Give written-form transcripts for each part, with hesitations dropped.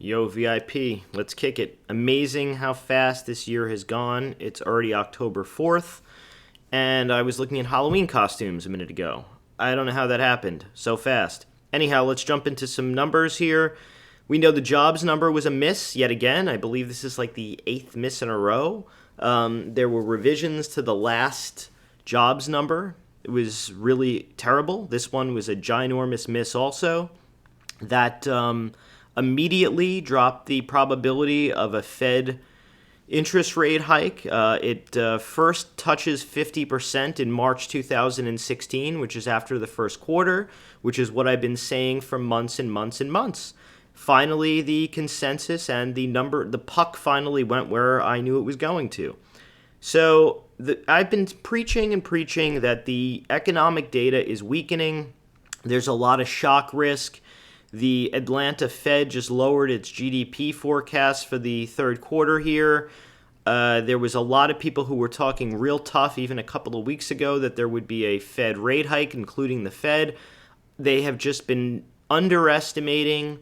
Yo, VIP, let's kick it. Amazing how fast this year has gone. It's already October 4th, and I was looking at Halloween costumes a minute ago. I don't know how that happened so fast. Anyhow, let's jump into some numbers here. We know the jobs number was a miss yet again. I believe this is like the 8th miss in a row. There were revisions to the last jobs number. It was really terrible. This one was a ginormous miss also. That immediately dropped the probability of a Fed interest rate hike. It first touches 50% in March 2016, which is after the first quarter, which is what I've been saying for months and months and months. Finally, the consensus and the puck finally went where I knew it was going to. So I've been preaching that the economic data is weakening. There's a lot of shock risk. The Atlanta Fed just lowered its GDP forecast for the third quarter here. There was a lot of people who were talking real tough even a couple of weeks ago that there would be a Fed rate hike, including the Fed. They have just been underestimating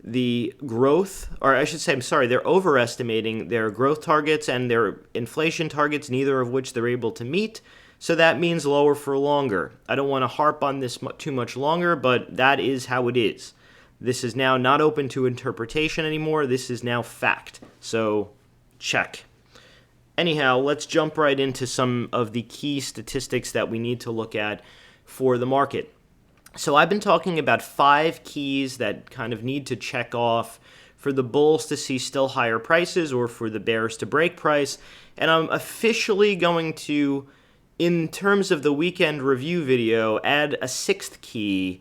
the growth, or I should say, I'm sorry, they're overestimating their growth targets and their inflation targets, neither of which they're able to meet. So that means lower for longer. I don't want to harp on this too much longer, but that is how it is. This is now not open to interpretation anymore. This is now fact. So check. Anyhow, let's jump right into some of the key statistics that we need to look at for the market. So I've been talking about 5 keys that kind of need to check off for the bulls to see still higher prices or for the bears to break price. And I'm officially going to, in terms of the weekend review video, add a 6th key.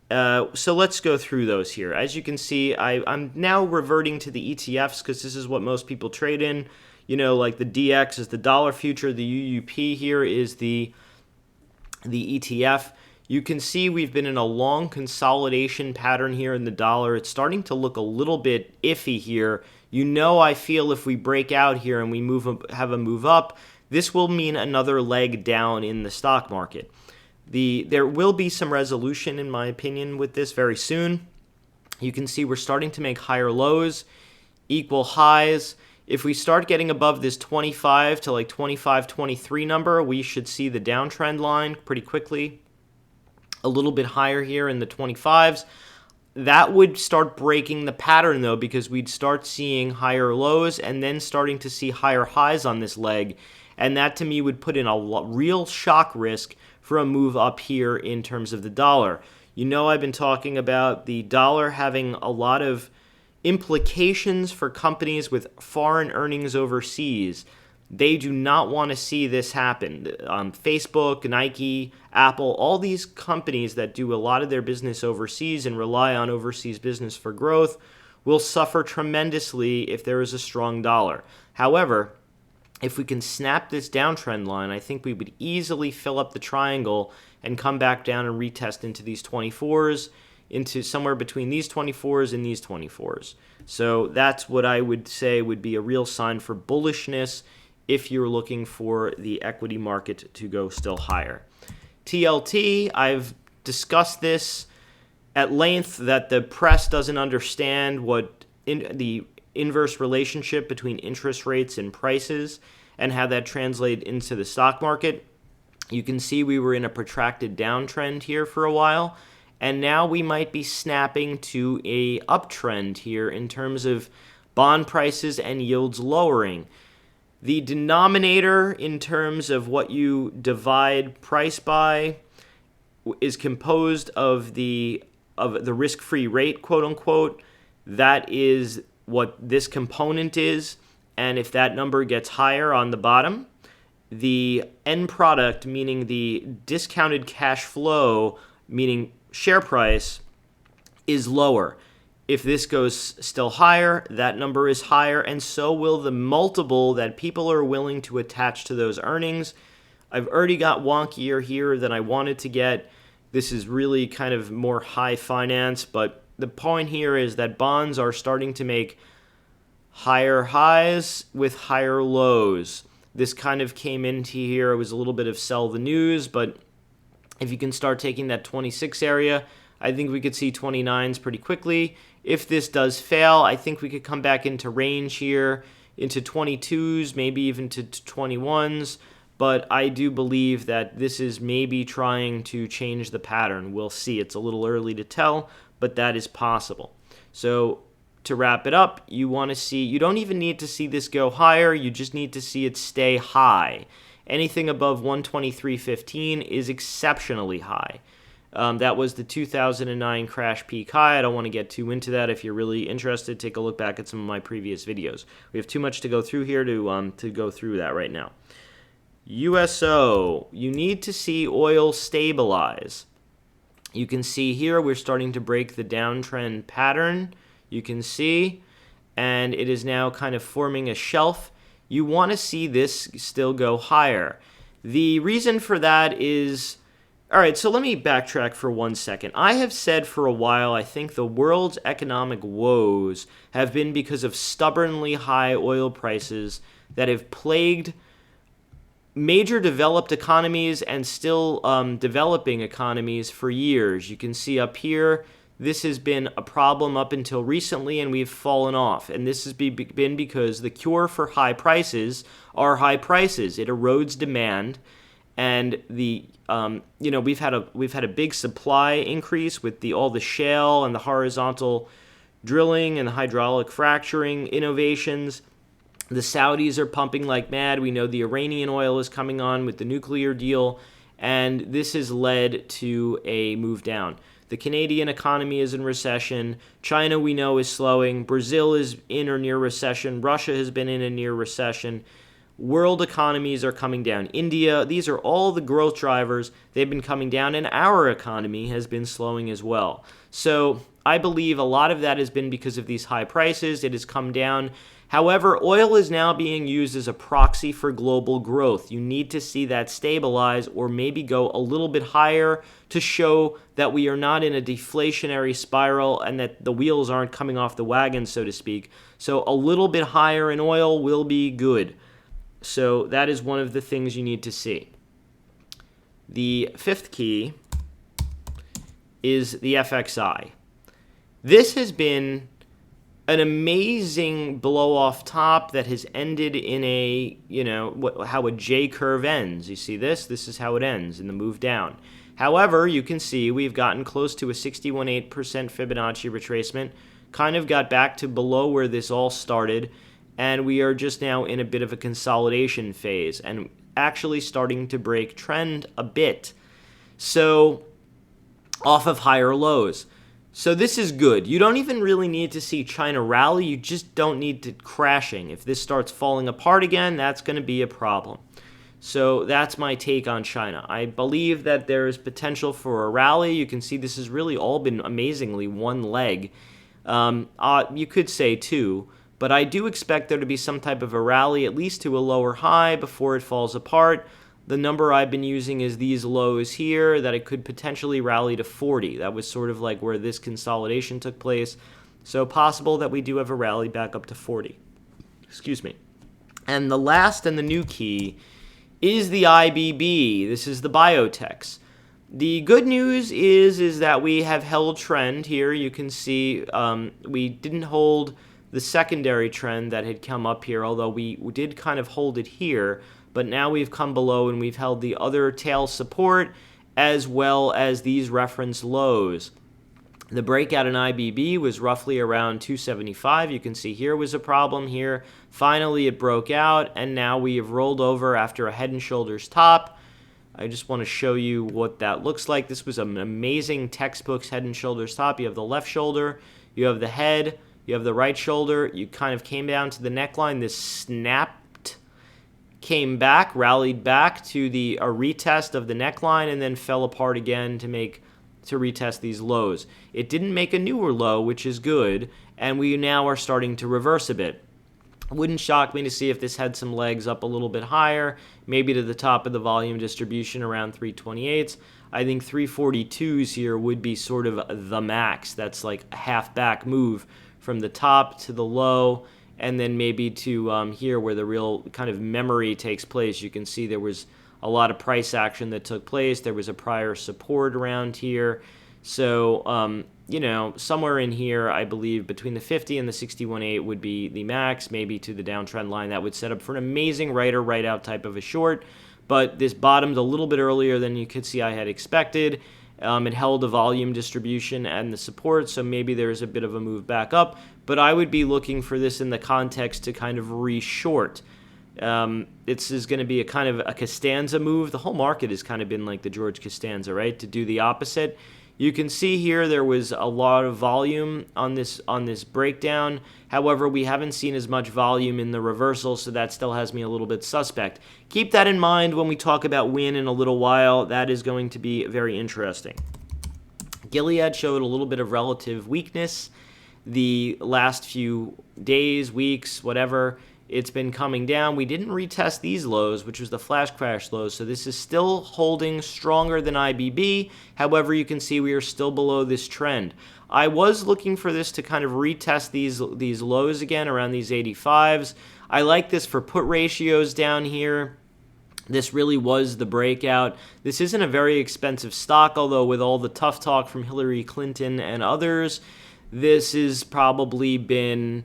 So let's go through those here. As you can see, I'm now reverting to the ETFs because this is what most people trade in. You know, like the DX is the dollar future. The UUP here is the ETF. You can see we've been in a long consolidation pattern here in the dollar. It's starting to look a little bit iffy here. You know, I feel if we break out here and we have a move up, this will mean another leg down in the stock market. There will be some resolution, in my opinion, with this very soon. You can see we're starting to make higher lows, equal highs. If we start getting above this 25 to like 25, 23 number, we should see the downtrend line pretty quickly. A little bit higher here in the 25s. That would start breaking the pattern, though, because we'd start seeing higher lows and then starting to see higher highs on this leg. And that, to me, would put in a real shock risk for a move up here in terms of the dollar. You know, I've been talking about the dollar having a lot of implications for companies with foreign earnings overseas. They do not want to see this happen. Facebook, Nike, Apple, all these companies that do a lot of their business overseas and rely on overseas business for growth will suffer tremendously if there is a strong dollar. However, if we can snap this downtrend line, I think we would easily fill up the triangle and come back down and retest into these 24s, into somewhere between these 24s and these 24s. So that's what I would say would be a real sign for bullishness if you're looking for the equity market to go still higher. TLT, I've discussed this at length, that the press doesn't understand what the inverse relationship between interest rates and prices and how that translates into the stock market. You can see we were in a protracted downtrend here for a while, and now we might be snapping to a uptrend here in terms of bond prices and yields lowering. The denominator in terms of what you divide price by is composed of the risk-free rate, quote unquote. That is what this component is, and if that number gets higher on the bottom, the end product, meaning the discounted cash flow, meaning share price, is lower. If this goes still higher, that number is higher, and so will the multiple that people are willing to attach to those earnings. I've already got wonkier here than I wanted to get. This is really kind of more high finance, but the point here is that bonds are starting to make higher highs with higher lows. This kind of came into here. It was a little bit of sell the news, but if you can start taking that 26 area, I think we could see 29s pretty quickly. If this does fail, I think we could come back into range here, into 22s, maybe even to 21s. But I do believe that this is maybe trying to change the pattern. We'll see. It's a little early to tell, but that is possible. So to wrap it up, you want to see, you don't even need to see this go higher. You just need to see it stay high. Anything above 123.15 is exceptionally high. That was the 2009 crash peak high. I don't want to get too into that. If you're really interested, take a look back at some of my previous videos. We have too much to go through here to go through that right now. USO, you need to see oil stabilize. You can see here we're starting to break the downtrend pattern. You can see, and it is now kind of forming a shelf. You want to see this still go higher. The reason for that is, all right, so let me backtrack for 1 second. I have said for a while, I think the world's economic woes have been because of stubbornly high oil prices that have plagued major developed economies and still developing economies for years. You can see up here, this has been a problem up until recently, and we've fallen off. And this has been because the cure for high prices are high prices. It erodes demand, and we've had a big supply increase with all the shale and the horizontal drilling and the hydraulic fracturing innovations. The Saudis are pumping like mad. We know the Iranian oil is coming on with the nuclear deal, and this has led to a move down. The Canadian economy is in recession. China, we know, is slowing. Brazil is in or near recession. Russia has been in a near recession. World economies are coming down. India, these are all the growth drivers. They've been coming down, and our economy has been slowing as well. So I believe a lot of that has been because of these high prices. It has come down. However, oil is now being used as a proxy for global growth. You need to see that stabilize or maybe go a little bit higher to show that we are not in a deflationary spiral and that the wheels aren't coming off the wagon, so to speak. So a little bit higher in oil will be good. So that is one of the things you need to see. The fifth key is the FXI. This has been an amazing blow off top that has ended in how a J curve ends. You see this? This is how it ends in the move down. However, you can see we've gotten close to a 61.8% Fibonacci retracement, kind of got back to below where this all started, and we are just now in a bit of a consolidation phase and actually starting to break trend a bit. So off of higher lows. So this is good. You don't even really need to see China rally. You just don't need to crashing. If this starts falling apart again, that's going to be a problem. So that's my take on China. I believe that there is potential for a rally. You can see this has really all been amazingly one leg. You could say two, but I do expect there to be some type of a rally, at least to a lower high before it falls apart. The number I've been using is these lows here, that it could potentially rally to 40. That was sort of like where this consolidation took place. So possible that we do have a rally back up to 40. Excuse me. And the last and the new key is the IBB. This is the Biotechs. The good news is that we have held trend here. You can see we didn't hold the secondary trend that had come up here, although we did kind of hold it here. But now we've come below and we've held the other tail support as well as these reference lows. The breakout in IBB was roughly around 275. You can see here was a problem here. Finally, it broke out, and now we have rolled over after a head and shoulders top. I just want to show you what that looks like. This was an amazing textbook's head and shoulders top. You have the left shoulder, you have the head, you have the right shoulder. You kind of came down to the neckline. This snapped, came back, rallied back to a retest of the neckline, and then fell apart again to retest these lows. It didn't make a newer low, which is good, and we now are starting to reverse a bit. Wouldn't shock me to see if this had some legs up a little bit higher, maybe to the top of the volume distribution around 328s. I think 342s here would be sort of the max. That's like a half back move from the top to the low, and then maybe to here where the real kind of memory takes place. You can see there was a lot of price action that took place. There was a prior support around here. So, somewhere in here, I believe between the 50 and the 61.8 would be the max, maybe to the downtrend line. That would set up for an amazing write or write out type of a short. But this bottomed a little bit earlier than you could see I had expected. It held a volume distribution and the support, so maybe there's a bit of a move back up. But I would be looking for this in the context to kind of re-short. This is going to be a kind of a Costanza move. The whole market has kind of been like the George Costanza, right? To do the opposite. You can see here there was a lot of volume on this breakdown. However, we haven't seen as much volume in the reversal, so that still has me a little bit suspect. Keep that in mind when we talk about Wynn in a little while. That is going to be very interesting. Gilead showed a little bit of relative weakness the last few days, weeks, whatever. It's been coming down. We didn't retest these lows, which was the flash crash lows, so this is still holding stronger than IBB. However, you can see we are still below this trend. I was looking for this to kind of retest these lows again around these 85s. I like this for put ratios down here. This really was the breakout. This isn't a very expensive stock, although with all the tough talk from Hillary Clinton and others, this has probably been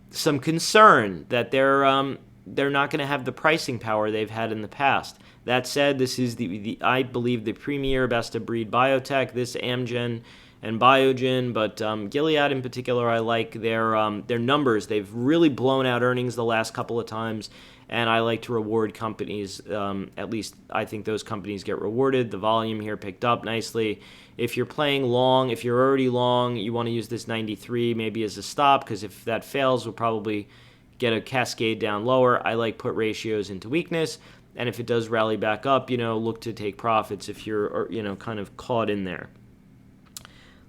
some concern that they're not going to have the pricing power they've had in the past. That said, this is I believe the premier best of breed biotech. This Amgen and Biogen, but Gilead in particular, I like their numbers. They've really blown out earnings the last couple of times, and I like to reward companies. At least I think those companies get rewarded. The volume here picked up nicely. If you're playing long, if you're already long, you want to use this 93 maybe as a stop, because if that fails, we'll probably get a cascade down lower. I like put ratios into weakness, and if it does rally back up, look to take profits if you're, kind of caught in there.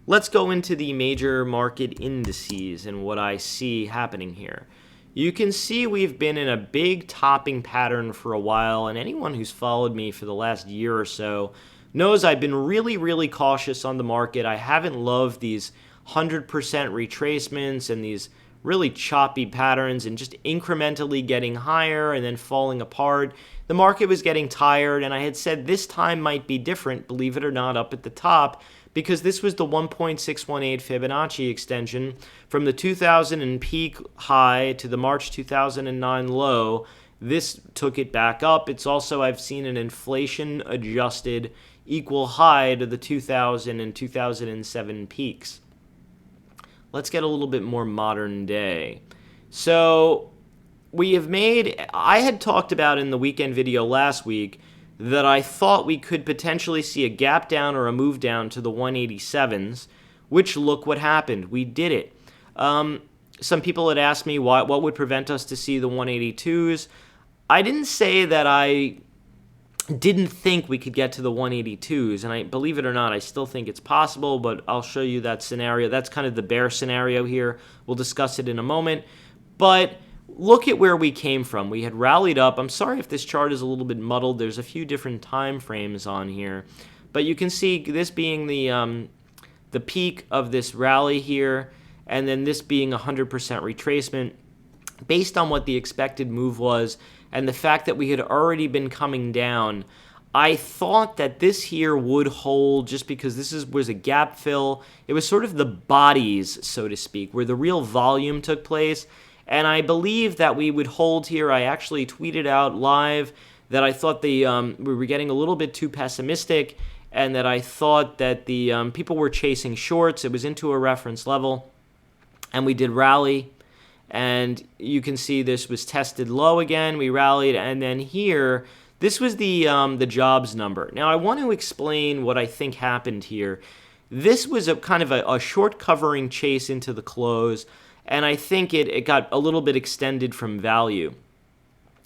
Let's go into the major market indices and what I see happening here. You can see we've been in a big topping pattern for a while, and anyone who's followed me for the last year or so knows I've been really, really cautious on the market. I haven't loved these 100% retracements and these really choppy patterns and just incrementally getting higher and then falling apart. The market was getting tired, and I had said this time might be different, believe it or not, up at the top, because this was the 1.618 Fibonacci extension from the 2000 peak high to the March 2009 low. This took it back up. It's also, I've seen an inflation-adjusted equal high to the 2000 and 2007 peaks. Let's get a little bit more modern day. So I had talked about in the weekend video last week that I thought we could potentially see a gap down or a move down to the 187s, which look what happened. We did it. Some people had asked me what would prevent us to see the 182s. I didn't say that I didn't think we could get to the 182s, and I believe it or not, I still think it's possible, but I'll show you that scenario. That's kind of the bear scenario here. We'll discuss it in a moment. But look at where we came from. We had rallied up. I'm sorry if this chart is a little bit muddled. There's a few different time frames on here. But you can see this being the peak of this rally here, and then this being 100% retracement based on what the expected move was and the fact that we had already been coming down. I thought that this here would hold just because this was a gap fill. It was sort of the bodies, so to speak, where the real volume took place. And I believe that we would hold here. I actually tweeted out live that I thought we were getting a little bit too pessimistic, and that I thought that the people were chasing shorts. It was into a reference level, and we did rally. And you can see this was tested low again. We rallied, and then here, this was the jobs number. Now, I want to explain what I think happened here. This was a kind of a short covering chase into the close, and I think it got a little bit extended from value.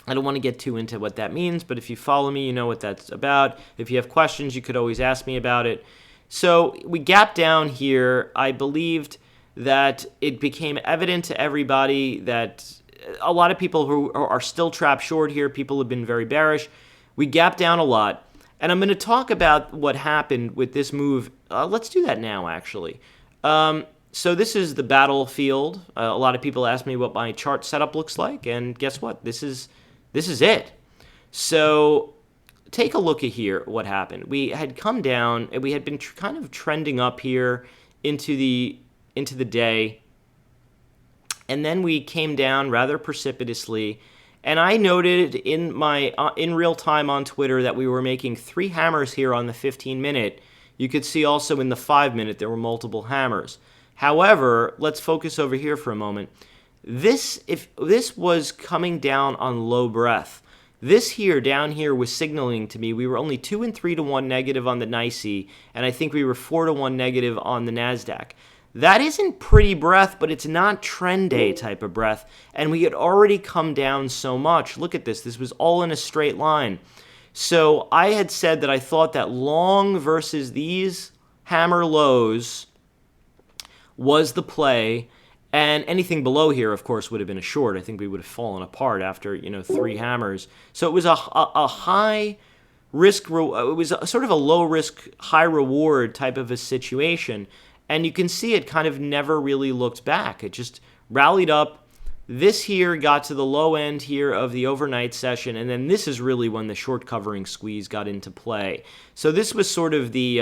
I don't want to get too into what that means, but if you follow me, you know what that's about. If you have questions, you could always ask me about it. So we gapped down here. I believed that it became evident to everybody that a lot of people who are still trapped short here, people have been very bearish. We gapped down a lot. And I'm going to talk about what happened with this move. Let's do that now, actually. So this is the battlefield. A lot of people ask me what my chart setup looks like, and guess what? This is it. So take a look at here what happened. We had come down, and we had been kind of trending up here into the day, and then we came down rather precipitously. And I noted in my in real time on Twitter that we were making 3 hammers here on the 15-minute. You could see also in the 5-minute there were multiple hammers. However, let's focus over here for a moment. If this was coming down on low breath, this here down here was signaling to me we were only 2 and 3 to 1 negative on the NYSE, and I think we were 4 to 1 negative on the Nasdaq. That isn't pretty breath, but it's not trend day type of breath, and we had already come down so much. Look at this. This was all in a straight line. So I had said that I thought that long versus these hammer lows was the play, and anything below here, of course, would have been a short. I think we would have fallen apart after 3 hammers. So it was a high risk. It was sort of a low risk, high reward type of a situation. And you can see it kind of never really looked back. It just rallied up. This here got to the low end here of the overnight session, and then this is really when the short covering squeeze got into play. So this was sort of the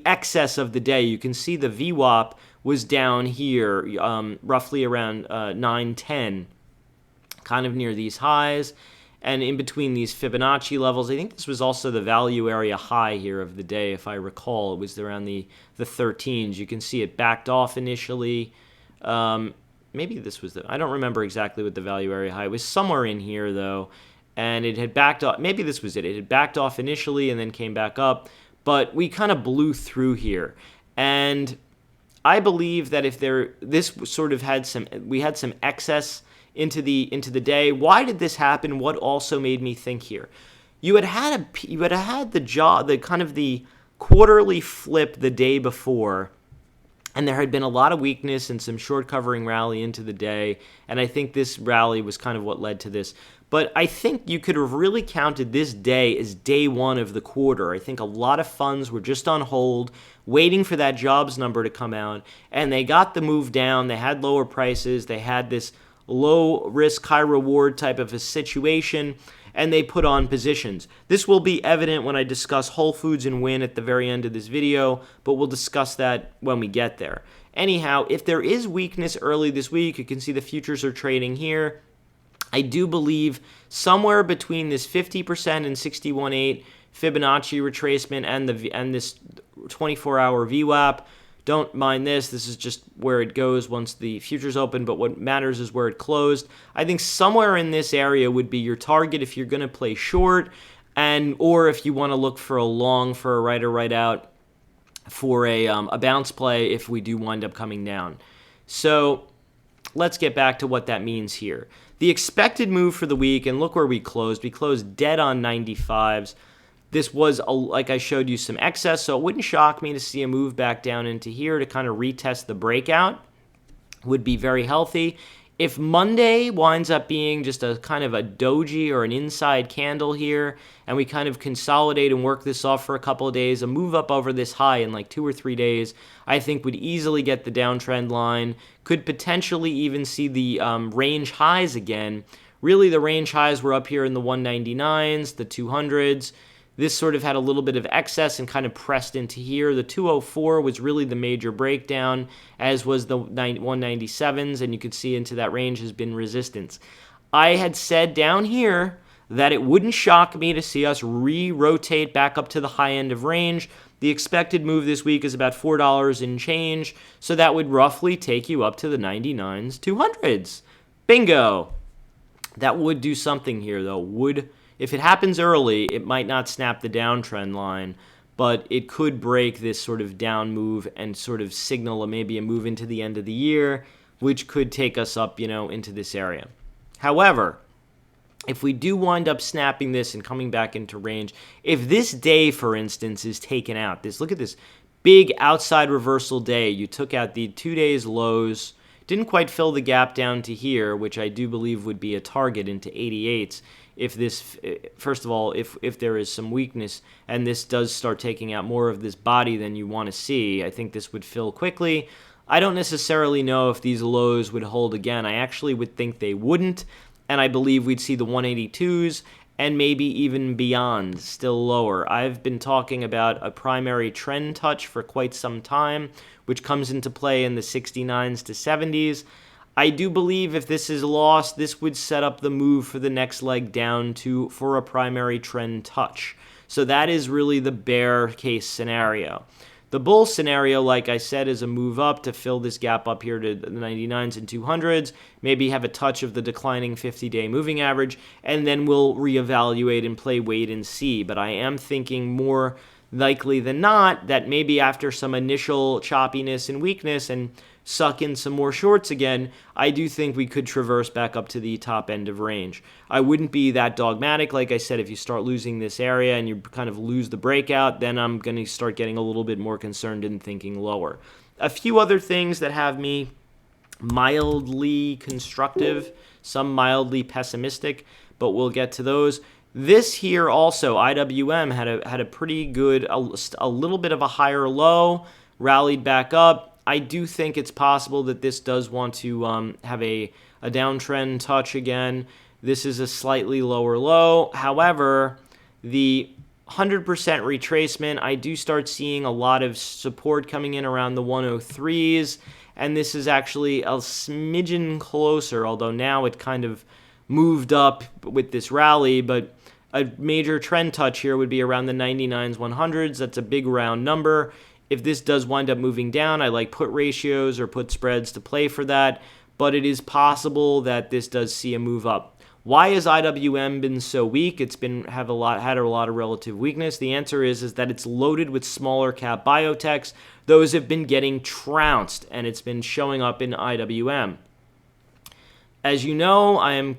excess of the day. You can see the VWAP was down here, roughly around 910, kind of near these highs. And in between these Fibonacci levels, I think this was also the value area high here of the day, if I recall. It was around the 13s. You can see it backed off initially. Maybe this was I don't remember exactly what the value area high was. Somewhere in here, though. And it had backed off. Maybe this was it. It had backed off initially and then came back up. But we kind of blew through here. And I believe that if this sort of we had some excess into the day. Why did this happen? What also made me think here? You had had the quarterly flip the day before, and there had been a lot of weakness and some short covering rally into the day, and I think this rally was kind of what led to this. But I think you could have really counted this day as day one of the quarter. I think a lot of funds were just on hold, waiting for that jobs number to come out, and they got the move down. They had lower prices. They had this low risk, high reward type of a situation, and they put on positions. This will be evident when I discuss Whole Foods and Wynn at the very end of this video, but we'll discuss that when we get there. Anyhow, if there is weakness early this week, you can see the futures are trading here. I do believe somewhere between this 50% and 61.8 Fibonacci retracement and this 24-hour VWAP. Don't mind this. This is just where it goes once the futures open, but what matters is where it closed. I think somewhere in this area would be your target if you're going to play short, or if you want to look for a long for a right or right out for a bounce play if we do wind up coming down. So let's get back to what that means here. The expected move for the week, and look where we closed. We closed dead on 95s. This was, like I showed you, some excess, so it wouldn't shock me to see a move back down into here to kind of retest the breakout. Would be very healthy. If Monday winds up being just a kind of a doji or an inside candle here, and we kind of consolidate and work this off for a couple of days, a move up over this high in like 2 or 3 days, I think would easily get the downtrend line. Could potentially even see the range highs again. Really, the range highs were up here in the 199s, the 200s. This sort of had a little bit of excess and kind of pressed into here. The 204 was really the major breakdown, as was the 197s, and you could see into that range has been resistance. I had said down here that it wouldn't shock me to see us re-rotate back up to the high end of range. The expected move this week is about $4 and change, so that would roughly take you up to the 99s, 200s. Bingo! That would do something here, though. If it happens early, it might not snap the downtrend line, but it could break this sort of down move and sort of signal maybe a move into the end of the year, which could take us up, into this area. However, if we do wind up snapping this and coming back into range, if this day, for instance, is taken out, look at this big outside reversal day. You took out the 2 days lows, didn't quite fill the gap down to here, which I do believe would be a target into 88s. If this, first of all, if there is some weakness and this does start taking out more of this body than you want to see, I think this would fill quickly. I don't necessarily know if these lows would hold again. I actually would think they wouldn't, and I believe we'd see the 182s and maybe even beyond, still lower. I've been talking about a primary trend touch for quite some time, which comes into play in the 69s to 70s. I do believe if this is lost, this would set up the move for the next leg down for a primary trend touch. So that is really the bear case scenario. The bull scenario, like I said, is a move up to fill this gap up here to the 99s and 200s, maybe have a touch of the declining 50-day moving average, and then we'll reevaluate and play wait and see. But I am thinking more likely than not that maybe after some initial choppiness and weakness and suck in some more shorts again, I do think we could traverse back up to the top end of range. I wouldn't be that dogmatic. Like I said, if you start losing this area and you kind of lose the breakout, then I'm going to start getting a little bit more concerned and thinking lower. A few other things that have me mildly constructive, some mildly pessimistic, but we'll get to those. This here also, IWM had a pretty good, a little bit of a higher low, rallied back up. I do think it's possible that this does want to have a downtrend touch again. This is a slightly lower low. However, the 100% retracement, I do start seeing a lot of support coming in around the 103s, and this is actually a smidgen closer, although now it kind of moved up with this rally, but a major trend touch here would be around the 99s, 100s. That's a big round number. If this does wind up moving down, I like put ratios or put spreads to play for that, but it is possible that this does see a move up. Why has IWM been so weak? It's had a lot of relative weakness. The answer is that it's loaded with smaller cap biotechs. Those have been getting trounced, and it's been showing up in IWM. As you know, I am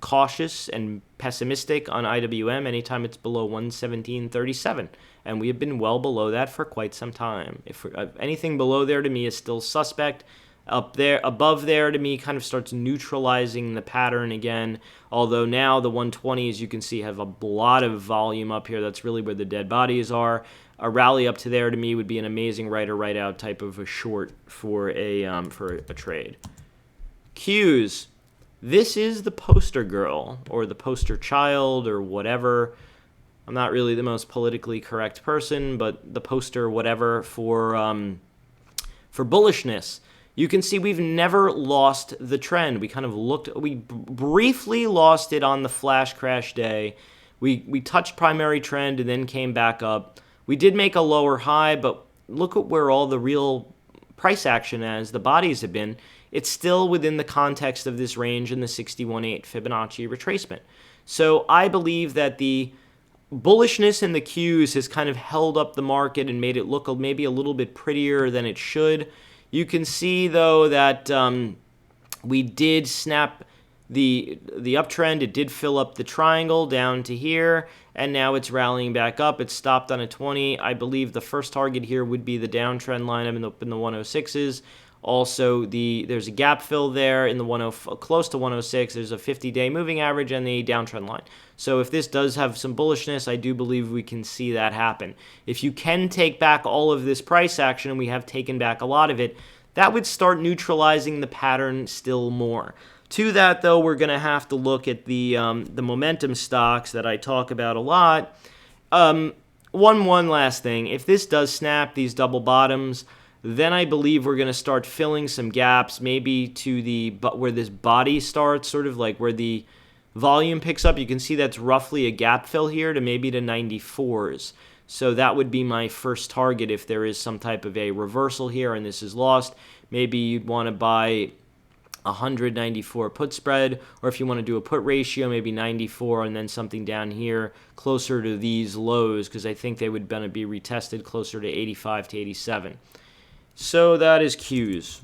cautious and pessimistic on IWM anytime it's below 117.37, and we have been well below that for quite some time. If anything below there to me is still suspect. Up there, above there to me kind of starts neutralizing the pattern again, although now the 120s you can see have a lot of volume up here. That's really where the dead bodies are. A rally up to there to me would be an amazing right or right out type of a short for a trade. Qs. This is the poster girl, or the poster child, or whatever. I'm not really the most politically correct person, but the poster whatever for bullishness. You can see we've never lost the trend. We briefly lost it on the flash crash day. We touched primary trend and then came back up. We did make a lower high, but look at where all the real price action as the bodies have been. It's still within the context of this range in the 61.8 Fibonacci retracement. So I believe that the bullishness in the Qs has kind of held up the market and made it look maybe a little bit prettier than it should. You can see, though, that we did snap the uptrend. It did fill up the triangle down to here, and now it's rallying back up. It stopped on a 20. I believe the first target here would be the downtrend line up in the 106s. Also, there's a gap fill there in the close to 106. There's a 50-day moving average and the downtrend line. So if this does have some bullishness, I do believe we can see that happen. If you can take back all of this price action, and we have taken back a lot of it, that would start neutralizing the pattern still more. To that, though, we're going to have to look at the momentum stocks that I talk about a lot. One last thing. If this does snap these double bottoms, then I believe we're going to start filling some gaps, maybe to where this body starts, sort of like where the volume picks up. You can see that's roughly a gap fill here to maybe to 94s. So that would be my first target if there is some type of a reversal here and this is lost. Maybe you'd want to buy 194 put spread, or if you want to do a put ratio, maybe 94 and then something down here closer to these lows, because I think they would be retested closer to 85 to 87. So that is Qs.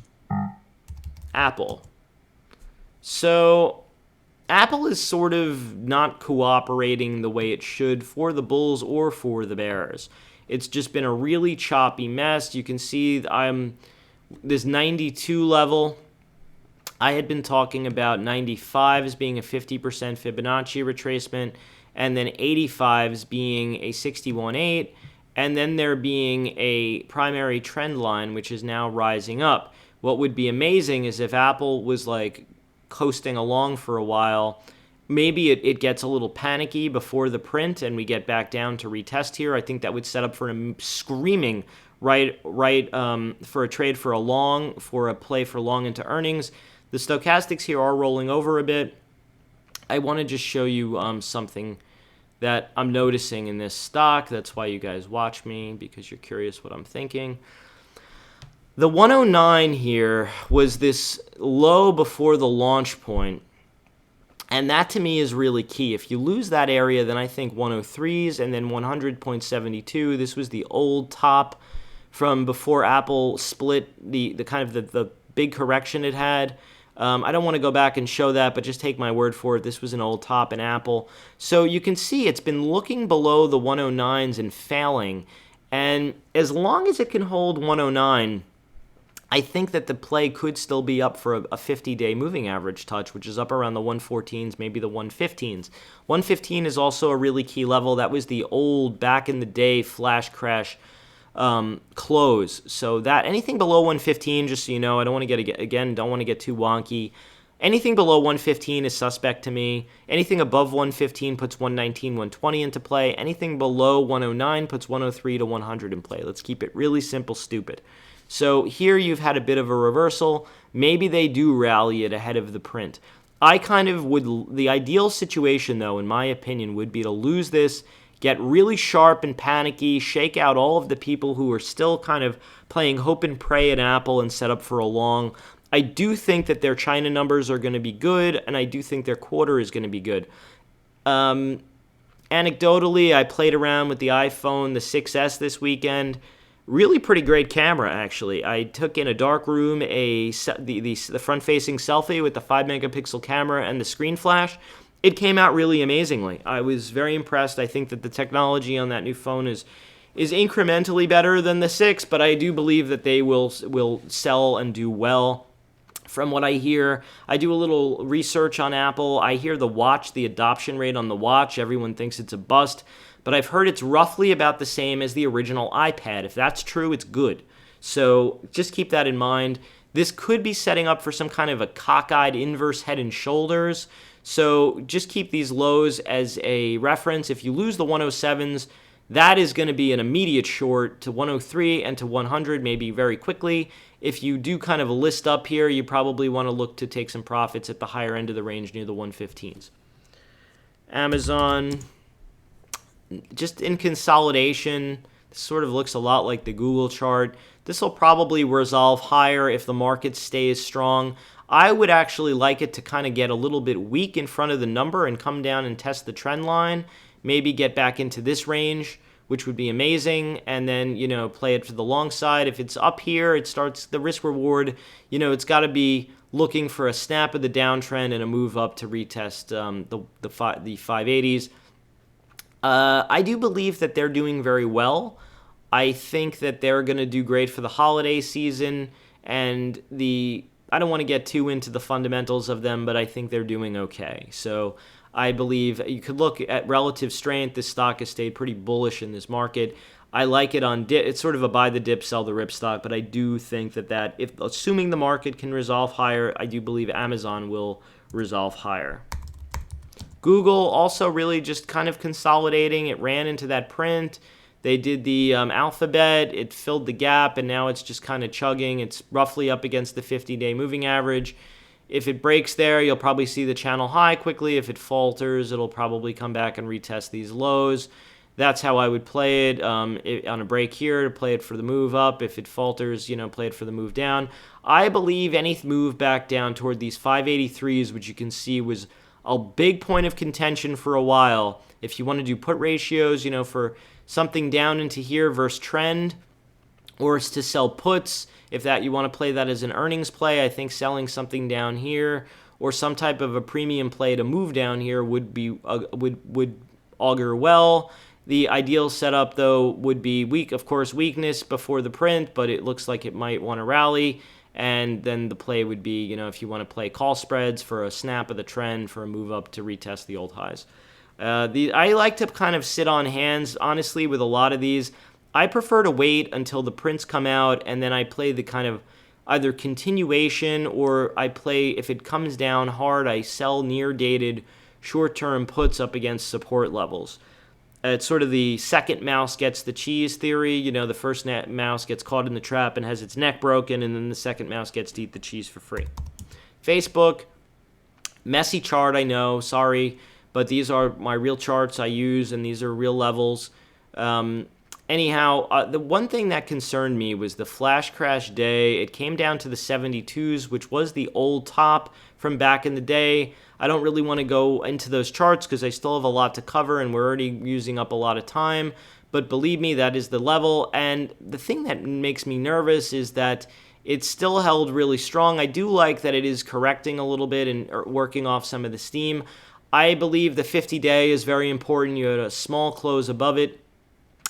Apple. So Apple is sort of not cooperating the way it should for the bulls or for the bears. It's just been a really choppy mess. You can see this 92 level. I had been talking about 95 as being a 50% Fibonacci retracement, and then 85 as being a 61.8, and then there being a primary trend line, which is now rising up. What would be amazing is if Apple was like coasting along for a while, maybe it gets a little panicky before the print and we get back down to retest here. I think that would set up for a screaming right for a trade for a play for long into earnings. The stochastics here are rolling over a bit. I want to just show you something that I'm noticing in this stock. That's why you guys watch me, because you're curious what I'm thinking. The 109 here was this low before the launch point, and that to me is really key. If you lose that area, then I think 103s and then 100.72. This was the old top from before Apple split the kind of the big correction it had. I don't want to go back and show that, but just take my word for it. This was an old top in Apple. So you can see it's been looking below the 109s and failing. And as long as it can hold 109, I think that the play could still be up for a 50-day moving average touch, which is up around the 114s, maybe the 115s. 115 is also a really key level. That was the old, back in the day, flash crash close. So that anything below 115, just so you know, I don't want to get too wonky. Anything below 115 is suspect to me. Anything above 115 puts 119, 120 into play. Anything below 109 puts 103 to 100 in play. Let's keep it really simple, stupid. So here you've had a bit of a reversal. Maybe they do rally it ahead of the print. The ideal situation, though, in my opinion, would be to lose this, get really sharp and panicky, shake out all of the people who are still kind of playing hope and pray at Apple and set up for a long. I do think that their China numbers are going to be good, and I do think their quarter is going to be good. Anecdotally, I played around with the iPhone, the 6S this weekend. Really pretty great camera, actually. I took in a dark room the front-facing selfie with the 5-megapixel camera and the screen flash. It came out really amazingly. I was very impressed. I think that the technology on that new phone is incrementally better than the 6, but I do believe that they will sell and do well. From what I hear, I do a little research on Apple. I hear the adoption rate on the watch, everyone thinks it's a bust, but I've heard it's roughly about the same as the original iPad. If that's true, it's good. So just keep that in mind. This could be setting up for some kind of a cockeyed inverse head and shoulders. So just keep these lows as a reference. If you lose the 107s, that is going to be an immediate short to 103 and to 100, maybe very quickly. If you do kind of a list up here, you probably want to look to take some profits at the higher end of the range near the 115s. Amazon, just in consolidation, this sort of looks a lot like the Google chart. This will probably resolve higher if the market stays strong. I would actually like it to kind of get a little bit weak in front of the number and come down and test the trend line. Maybe get back into this range, which would be amazing, and then, play it to the long side. If it's up here, it starts the risk reward. It's got to be looking for a snap of the downtrend and a move up to retest the 580s. I do believe that they're doing very well. I think that they're going to do great for the holiday season, and I don't want to get too into the fundamentals of them, but I think they're doing okay. So I believe you could look at relative strength. This stock has stayed pretty bullish in this market. I like it on dip. It's sort of a buy the dip, sell the rip stock, but I do think that if assuming the market can resolve higher, I do believe Amazon will resolve higher. Google also really just kind of consolidating. It ran into that print. They did the alphabet. It filled the gap, and now it's just kind of chugging. It's roughly up against the 50-day moving average. If it breaks there, you'll probably see the channel high quickly. If it falters, it'll probably come back and retest these lows. That's how I would play it on a break here, to play it for the move up. If it falters, play it for the move down. I believe any move back down toward these 583s, which you can see was a big point of contention for a while. If you want to do put ratios, for something down into here versus trend, or to sell puts, if that you want to play that as an earnings play, I think selling something down here or some type of a premium play to move down here would augur well. The ideal setup, though, would be weakness before the print, but it looks like it might want to rally. And then the play would be, if you want to play call spreads for a snap of the trend for a move up to retest the old highs. I like to kind of sit on hands, honestly, with a lot of these. I prefer to wait until the prints come out, and then I play the kind of either continuation, or I play, if it comes down hard, I sell near dated short-term puts up against support levels. It's sort of the second mouse gets the cheese theory. The first mouse gets caught in the trap and has its neck broken, and then the second mouse gets to eat the cheese for free. Facebook, messy chart, I know, sorry, but these are my real charts I use, and these are real levels. Anyhow, the one thing that concerned me was the flash crash day. It came down to the 72s, which was the old top from back in the day. I don't really want to go into those charts because I still have a lot to cover and we're already using up a lot of time. But believe me, that is the level. And the thing that makes me nervous is that it's still held really strong. I do like that it is correcting a little bit and working off some of the steam. I believe the 50-day is very important. You had a small close above it.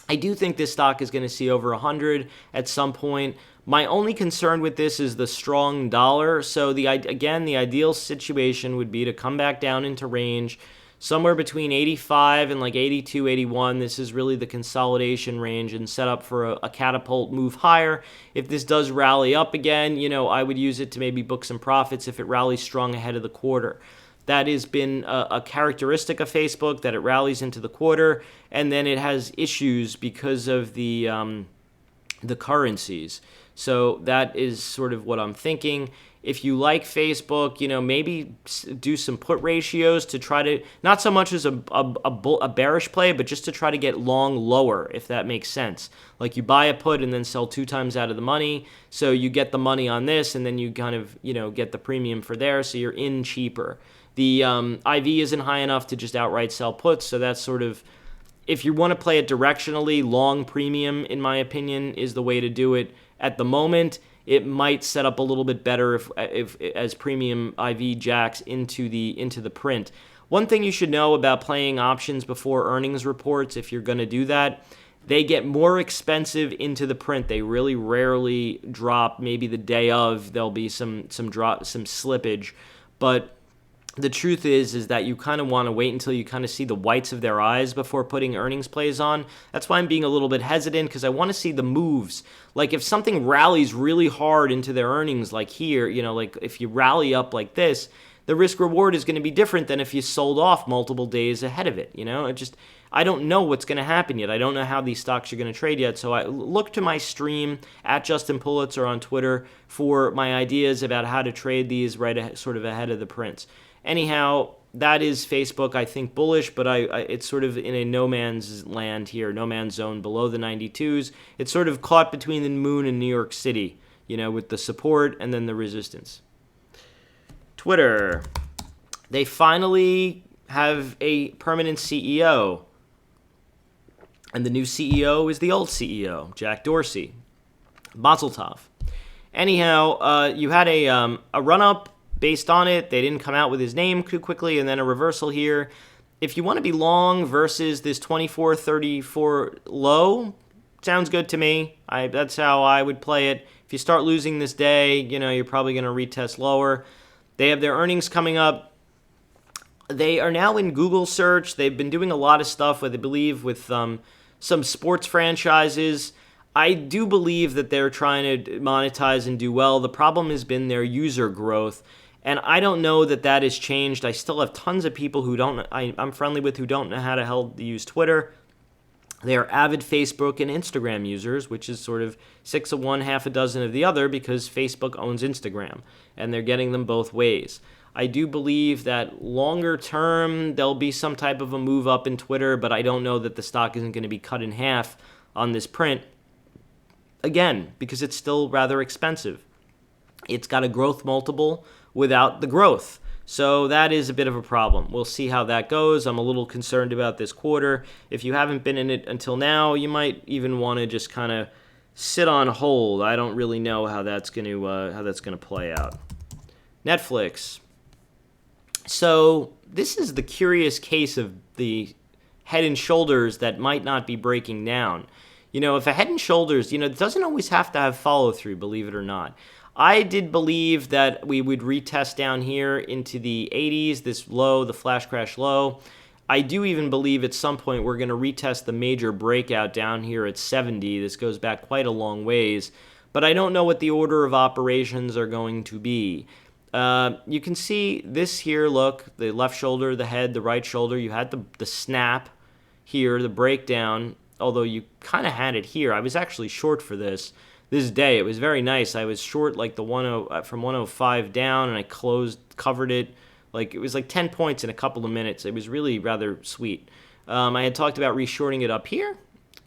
I do think this stock is going to see over 100 at some point. My only concern with this is the strong dollar. So the ideal situation would be to come back down into range somewhere between 85 and like 82, 81. This is really the consolidation range and set up for a catapult move higher. If this does rally up again, I would use it to maybe book some profits if it rallies strong ahead of the quarter. That has been a characteristic of Facebook, that it rallies into the quarter, and then it has issues because of the currencies. So that is sort of what I'm thinking. If you like Facebook, maybe do some put ratios to try to, not so much as a bearish play, but just to try to get long lower, if that makes sense. Like you buy a put and then sell 2 times out of the money, so you get the money on this, and then you kind of, get the premium for there, so you're in cheaper. The IV isn't high enough to just outright sell puts, so that's sort of, if you want to play it directionally, long premium, in my opinion, is the way to do it. At the moment, it might set up a little bit better if as premium IV jacks into the print. One thing you should know about playing options before earnings reports, if you're going to do that, they get more expensive into the print. They really rarely drop. Maybe the day of there'll be some slippage, but the truth is that you kind of want to wait until you kind of see the whites of their eyes before putting earnings plays on. That's why I'm being a little bit hesitant, because I want to see the moves. Like if something rallies really hard into their earnings, like here, like if you rally up like this, the risk reward is going to be different than if you sold off multiple days ahead of it. I don't know what's going to happen yet. I don't know how these stocks are going to trade yet. So I look to my stream at Justin Pulitzer on Twitter for my ideas about how to trade these sort of ahead of the prints. Anyhow, that is Facebook, I think, bullish, but it's sort of in a no man's land here, no man's zone below the 92s. It's sort of caught between the moon and New York City, with the support and then the resistance. Twitter. They finally have a permanent CEO. And the new CEO is the old CEO, Jack Dorsey. Mazel tov. Anyhow, you had a run-up based on it. They didn't come out with his name too quickly, and then a reversal here. If you want to be long versus this 24.34 low, sounds good to me. That's how I would play it. If you start losing this day, you're probably going to retest lower. They have their earnings coming up. They are now in Google search. They've been doing a lot of stuff with, I believe, with some sports franchises. I do believe that they're trying to monetize and do well. The problem has been their user growth. And I don't know that has changed. I still have tons of people who I'm friendly with who don't know how to use Twitter. They are avid Facebook and Instagram users, which is sort of 6 of one, half a dozen of the other, because Facebook owns Instagram, and they're getting them both ways. I do believe that longer term, there'll be some type of a move up in Twitter, but I don't know that the stock isn't going to be cut in half on this print. Again, because it's still rather expensive. It's got a growth multiple without the growth. So that is a bit of a problem. We'll see how that goes. I'm a little concerned about this quarter. If you haven't been in it until now, you might even want to just kind of sit on hold. I don't really know how that's going to play out. Netflix. So this is the curious case of the Head and Shoulders that might not be breaking down. If a Head and Shoulders, it doesn't always have to have follow through, believe it or not. I did believe that we would retest down here into the 80s, this low, the flash crash low. I do even believe at some point we're going to retest the major breakout down here at 70. This goes back quite a long ways, but I don't know what the order of operations are going to be. You can see this here, look, the left shoulder, the head, the right shoulder. You had the snap here, the breakdown, although you kind of had it here. I was actually short for this day. It was very nice. I was short like the from 105 down, and I covered it. Like it was like 10 points in a couple of minutes. It was really rather sweet. I had talked about reshorting it up here.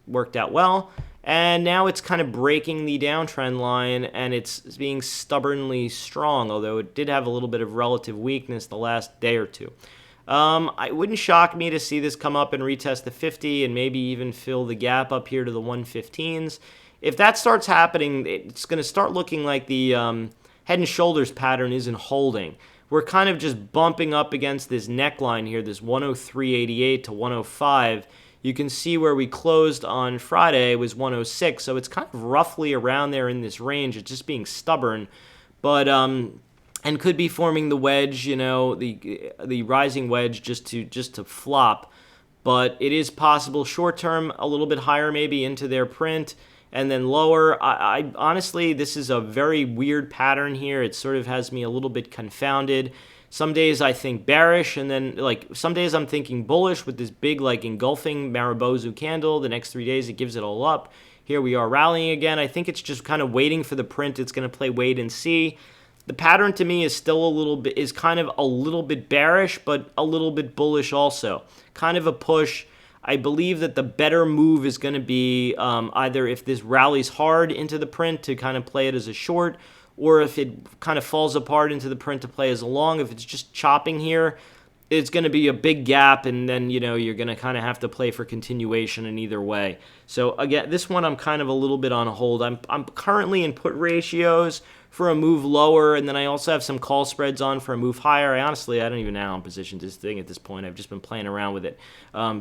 Worked out well. And now it's kind of breaking the downtrend line, and it's being stubbornly strong, although it did have a little bit of relative weakness the last day or two. It wouldn't shock me to see this come up and retest the 50 and maybe even fill the gap up here to the 115s. If that starts happening, it's going to start looking like the head and shoulders pattern isn't holding. We're kind of just bumping up against this neckline here, this 103.88 to 105. You can see where we closed on Friday was 106, so it's kind of roughly around there in this range. It's just being stubborn, but and could be forming the wedge, the rising wedge just to flop. But it is possible short term, a little bit higher maybe into their print, and then lower. I honestly, this is a very weird pattern here. It sort of has me a little bit confounded. Some days I think bearish, and then some days I'm thinking bullish with this big engulfing Maribozu candle. The next 3 days it gives it all up. Here we are rallying again. I think it's just kind of waiting for the print. It's going to play wait and see. The pattern to me is still kind of a little bit bearish, but a little bit bullish also. Kind of a push. I believe that the better move is going to be either if this rallies hard into the print to kind of play it as a short, or if it kind of falls apart into the print to play as a long. If it's just chopping here, it's going to be a big gap, and then you're going to kind of have to play for continuation in either way. So again, this one I'm kind of a little bit on hold. I'm currently in put ratios for a move lower, and then I also have some call spreads on for a move higher. I don't even know how I'm positioned this thing at this point. I've just been playing around with it,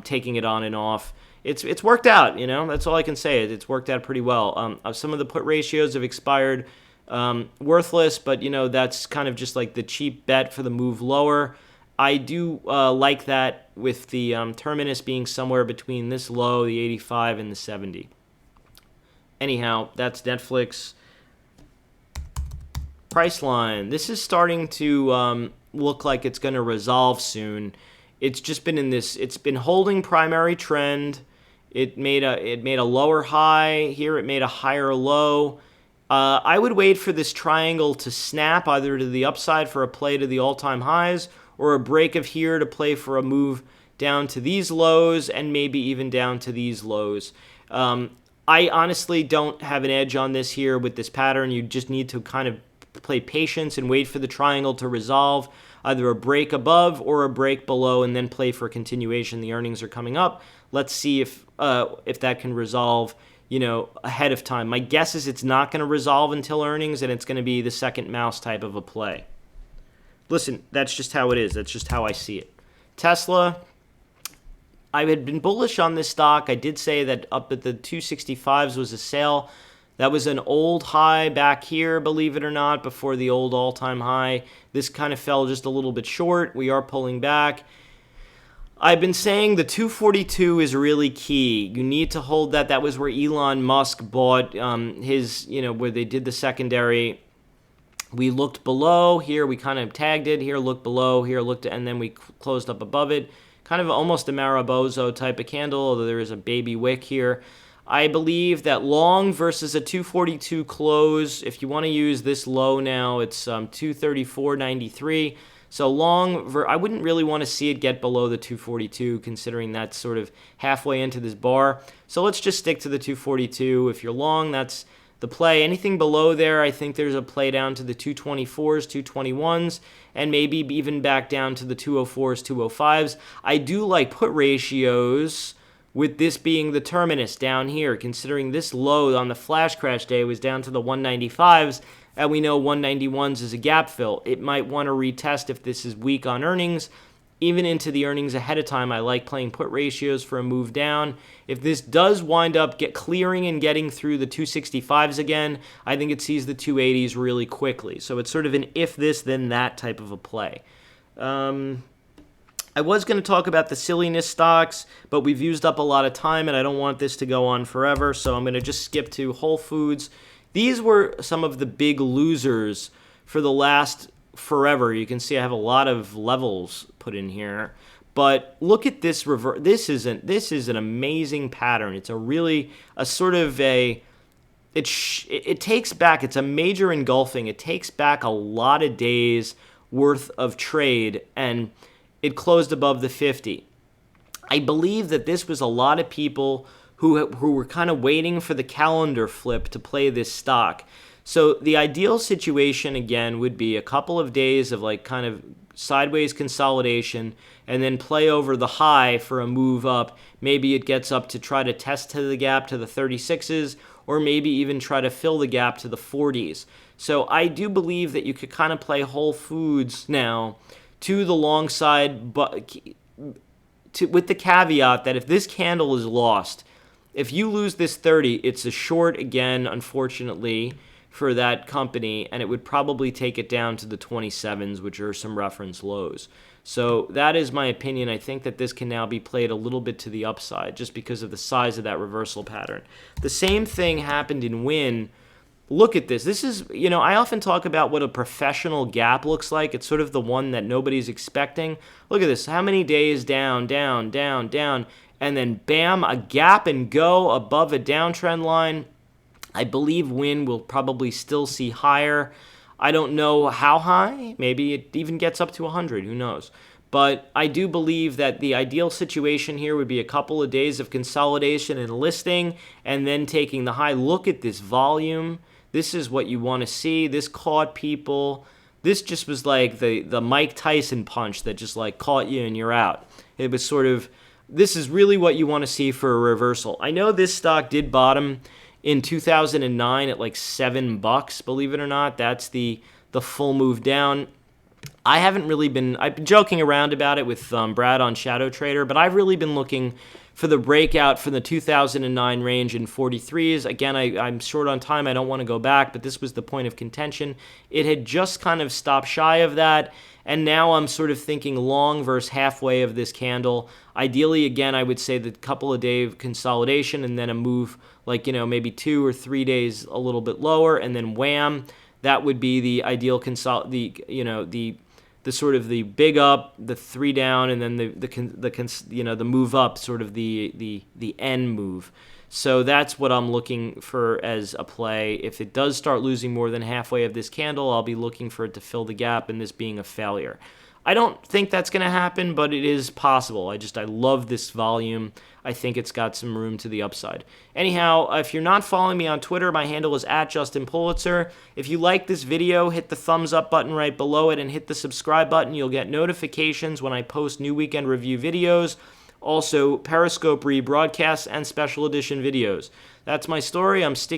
taking it on and off. It's worked out, that's all I can say. It's worked out pretty well. Some of the put ratios have expired, worthless, but that's kind of just like the cheap bet for the move lower. I do like that with the terminus being somewhere between this low, the 85, and the 70. Anyhow, that's Netflix. Priceline. This is starting to look like it's going to resolve soon. It's just been it's been holding primary trend. It made a lower high. Here it made a higher low. I would wait for this triangle to snap either to the upside for a play to the all-time highs, or a break of here to play for a move down to these lows and maybe even down to these lows. I honestly don't have an edge on this here with this pattern. You just need to kind of play patience and wait for the triangle to resolve, either a break above or a break below, and then play for continuation. The earnings are coming up. Let's see if that can resolve ahead of time. My guess is it's not going to resolve until earnings, and it's going to be the second mouse type of a play. Listen, that's just how it is. That's just how I see it. Tesla, I had been bullish on this stock. I did say that up at the 265s was a sale. That was an old high back here, believe it or not, before the old all-time high. This kind of fell just a little bit short. We are pulling back. I've been saying the 242 is really key. You need to hold that. That was where Elon Musk bought his, where they did the secondary. We looked below. Here we kind of tagged it. Here looked below. Here looked, and then we closed up above it. Kind of almost a Maribozu type of candle, although there is a baby wick here. I believe that long versus a 242 close, if you want to use this low now, it's 234.93. So long, I wouldn't really want to see it get below the 242, considering that's sort of halfway into this bar. So let's just stick to the 242. If you're long, that's the play. Anything below there, I think there's a play down to the 224s, 221s, and maybe even back down to the 204s, 205s. I do like put ratios, with this being the terminus down here, considering this low on the flash crash day was down to the 195s, and we know 191s is a gap fill. It might want to retest if this is weak on earnings. Even into the earnings ahead of time, I like playing put ratios for a move down. If this does wind up clearing and getting through the 265s again, I think it sees the 280s really quickly. So it's sort of an if this, then that type of a play. I was going to talk about the silliness stocks, but we've used up a lot of time, and I don't want this to go on forever, so I'm going to just skip to Whole Foods. These were some of the big losers for the last forever. You can see I have a lot of levels put in here. But look at this reverse. This is an amazing pattern. It's a sort of a it takes back. It's a major engulfing. It takes back a lot of days worth of trade, and it closed above the 50. I believe that this was a lot of people who were kind of waiting for the calendar flip to play this stock. So the ideal situation, again, would be a couple of days of like kind of sideways consolidation and then play over the high for a move up. Maybe it gets up to try to test to the gap to the 36s, or maybe even try to fill the gap to the 40s. So I do believe that you could kind of play Whole Foods now to the long side, but with the caveat that if this candle is lost, if you lose this 30, it's a short again, unfortunately, for that company, and it would probably take it down to the 27s, which are some reference lows. So that is my opinion. I think that this can now be played a little bit to the upside just because of the size of that reversal pattern. The same thing happened in Wynn. Look at this. This is, I often talk about what a professional gap looks like. It's sort of the one that nobody's expecting. Look at this. How many days down, down, down, down, and then bam, a gap and go above a downtrend line. I believe Wynn will probably still see higher. I don't know how high. Maybe it even gets up to 100. Who knows? But I do believe that the ideal situation here would be a couple of days of consolidation and listing and then taking the high. Look at this volume. This is what you want to see. This caught people. This just was like the Mike Tyson punch that just like caught you and you're out. It was sort of, this is really what you want to see for a reversal. I know this stock did bottom in 2009 at like $7, believe it or not. That's the full move down. I've been joking around about it with Brad on Shadow Trader, but I've really been looking for the breakout from the 2009 range in 43s. Again, I'm short on time. I don't want to go back, but this was the point of contention. It had just kind of stopped shy of that, and now I'm sort of thinking long versus halfway of this candle. Ideally, again, I would say the couple of day consolidation and then a move like, maybe 2 or 3 days a little bit lower, and then wham, that would be the ideal the sort of the big up, the 3 down, and then the move up, sort of the end move. So that's what I'm looking for as a play. If it does start losing more than halfway of this candle, I'll be looking for it to fill the gap and this being a failure. I don't think that's going to happen, but it is possible. I love this volume. I think it's got some room to the upside. Anyhow, if you're not following me on Twitter, my handle is @JustinPulitzer. If you like this video, hit the thumbs up button right below it and hit the subscribe button. You'll get notifications when I post new weekend review videos, also Periscope rebroadcasts and special edition videos. That's my story. I'm sticking